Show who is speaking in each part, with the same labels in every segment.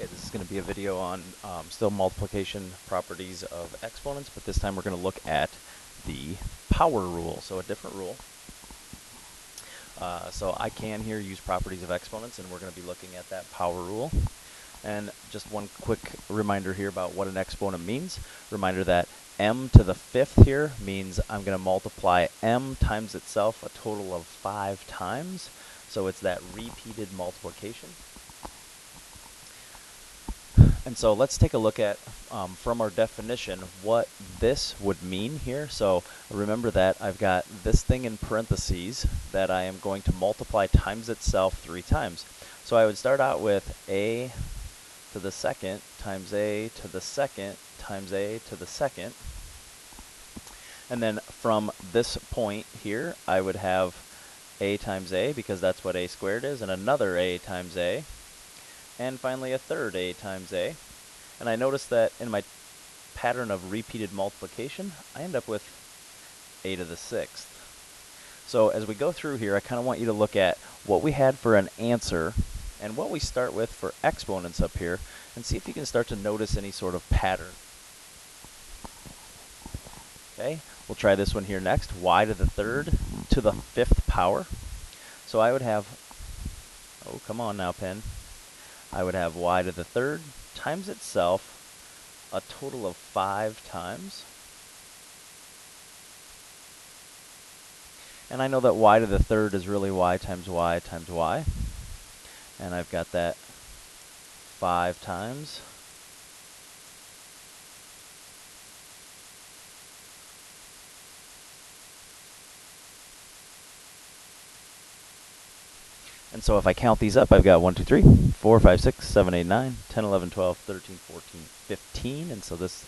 Speaker 1: Okay, this is going to be a video on still multiplication properties of exponents, but this time we're going to look at the power rule, so a different rule. So I can here use properties of exponents, and we're going to be looking at that power rule. And just one quick reminder here about what an exponent means. Reminder that m to the fifth here means I'm going to multiply m times itself a total of 5 times. So it's that repeated multiplication. And so let's take a look at, from our definition, what this would mean here. So remember that I've got this thing in parentheses that I am going to multiply times itself 3 times. So I would start out with a to the second times a to the second times a to the second. And then from this point here, I would have a times a, because that's what a squared is, and another a times a. And finally a third a times a. And I notice that in my pattern of repeated multiplication, I end up with a to the sixth. So as we go through here, I kind of want you to look at what we had for an answer and what we start with for exponents up here, and see if you can start to notice any sort of pattern. Okay, we'll try this one here next. Y to the third to the fifth power. So I would have, oh, come on now, pen. I would have y to the third times itself a total of 5 times. And I know that y to the third is really y times y times y. And I've got that 5 times. And so if I count these up, I've got 1, 2, 3, 4, 5, 6, 7, 8, 9, 10, 11, 12, 13, 14, 15. And so this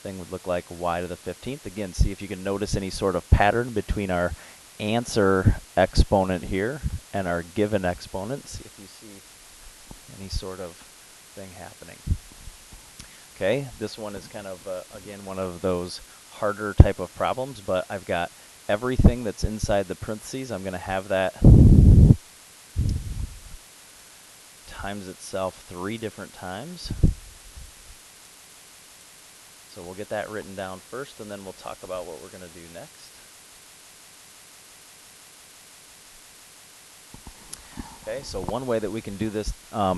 Speaker 1: thing would look like y to the 15th. Again, see if you can notice any sort of pattern between our answer exponent here and our given exponent. See if you see any sort of thing happening. Okay, this one is kind of, again, one of those harder type of problems, but I've got everything that's inside the parentheses. I'm going to have that times itself 3 different times. So we'll get that written down first, and then we'll talk about what we're going to do next. Okay, so one way that we can do this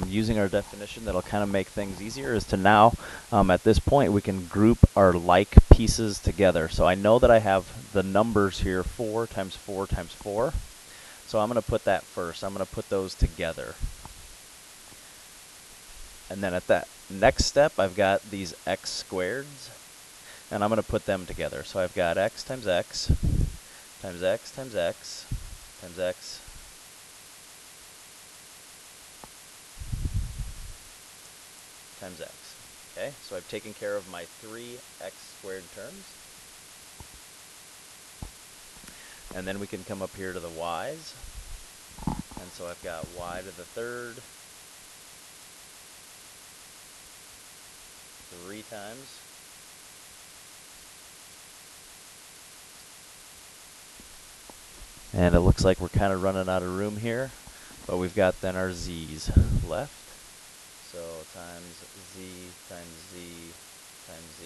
Speaker 1: using our definition that'll kind of make things easier is to now, at this point, we can group our like pieces together. So I know that I have the numbers here, 4 times 4 times 4. So I'm going to put that first. I'm going to put those together. And then at that next step, I've got these x squareds, and I'm going to put them together. So I've got x times x times x times x times x times x. Okay, so I've taken care of my 3 x squared terms. And then we can come up here to the y's. And so I've got y to the third 3 times. And it looks like we're kind of running out of room here, but we've got then our z's left. So times z times z times z.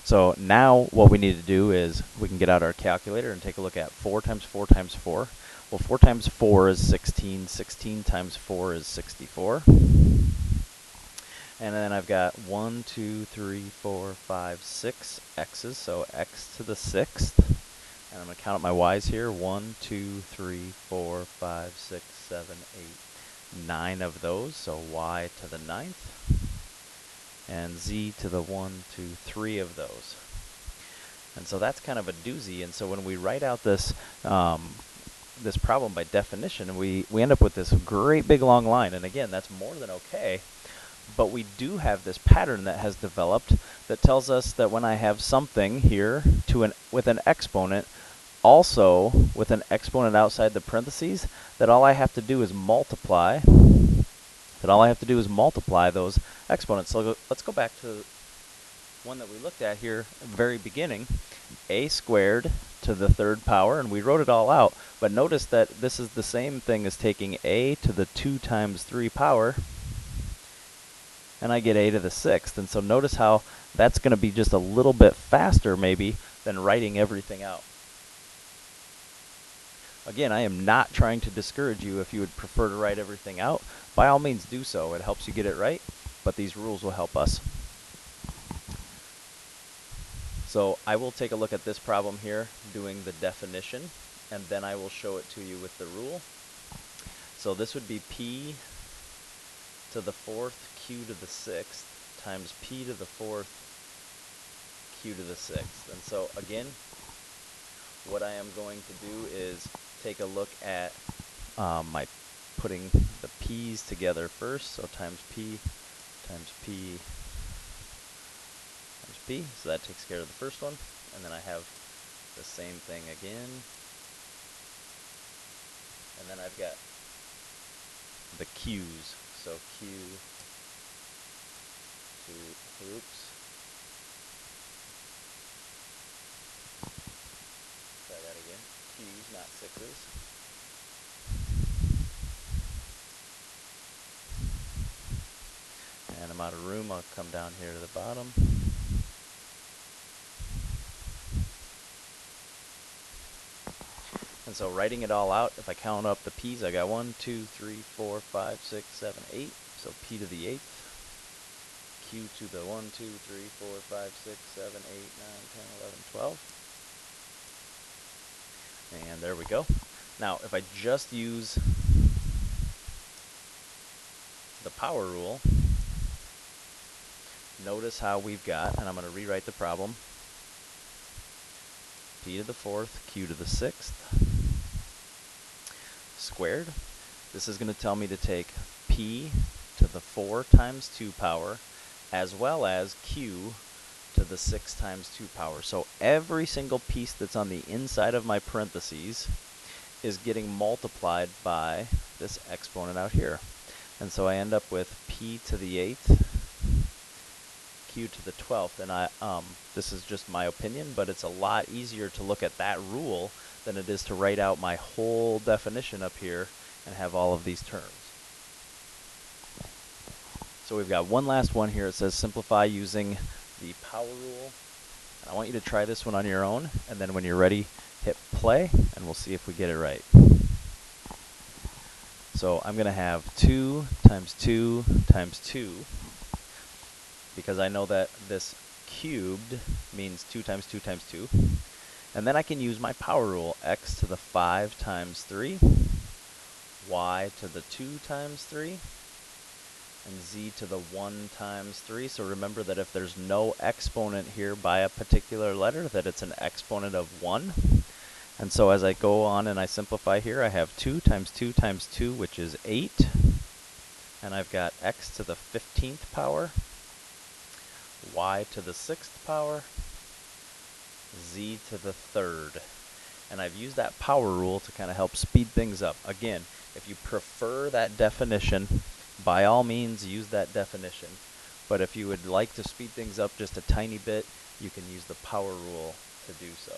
Speaker 1: So now what we need to do is we can get out our calculator and take a look at 4 times 4 times 4. Well, 4 times 4 is 16. 16 times 4 is 64. And then I've got 1, 2, 3, 4, 5, 6 x's, so x to the 6th. And I'm going to count up my y's here. 1, 2, 3, 4, 5, 6, 7, 8, 9 of those, so y to the 9th. And z to the 1, 2, 3 of those. And so that's kind of a doozy. And so when we write out this this problem by definition, we end up with this great big long line. And again, that's more than okay. But we do have this pattern that has developed that tells us that when I have something here with an exponent, also with an exponent outside the parentheses, that all I have to do is multiply. Those exponents. So let's go back to one that we looked at here at the very beginning, a squared to the third power, and we wrote it all out. But notice that this is the same thing as taking a to the 2 times 3 power and I get a to the 6th. And so notice how that's going to be just a little bit faster maybe than writing everything out. Again, I am not trying to discourage you. If you would prefer to write everything out, by all means do so. It helps you get it right, but these rules will help us. So I will take a look at this problem here doing the definition, and then I will show it to you with the rule. So this would be p to the 4th q to the 6th times p to the 4th q to the 6th. And so again, what I am going to do is take a look at my putting the p's together first. So times p times p times p. So that takes care of the first one. And then I have the same thing again. And then I've got the q's. So q to, oops. Try that again. Q's, not 6's. And I'm out of room. I'll come down here to the bottom. And so writing it all out, if I count up the p's, I got 1, 2, 3, 4, 5, 6, 7, 8. So p to the 8th. Q to the 1, 2, 3, 4, 5, 6, 7, 8, 9, 10, 11, 12. And there we go. Now, if I just use the power rule, notice how we've got, and I'm going to rewrite the problem, p to the 4th, q to the 6th, squared. This is going to tell me to take p to the 4 times 2 power, as well as q to the 6 times 2 power. So every single piece that's on the inside of my parentheses is getting multiplied by this exponent out here. And so I end up with p to the 8th, q to the 12th. And this is just my opinion, but it's a lot easier to look at that rule than it is to write out my whole definition up here and have all of these terms. So we've got one last one here. It says simplify using the power rule. And I want you to try this one on your own, and then when you're ready, hit play, and we'll see if we get it right. So I'm going to have 2 times 2 times 2, because I know that this cubed means 2 times 2 times 2. And then I can use my power rule, x to the 5 times 3, y to the 2 times 3, and z to the 1 times 3. So remember that if there's no exponent here by a particular letter, that it's an exponent of 1. And so as I go on and I simplify here, I have 2 times 2 times 2, which is 8. And I've got x to the 15th power, y to the 6th power, z to the 3rd. And I've used that power rule to kind of help speed things up. Again, if you prefer that definition, by all means use that definition. But if you would like to speed things up just a tiny bit, you can use the power rule to do so.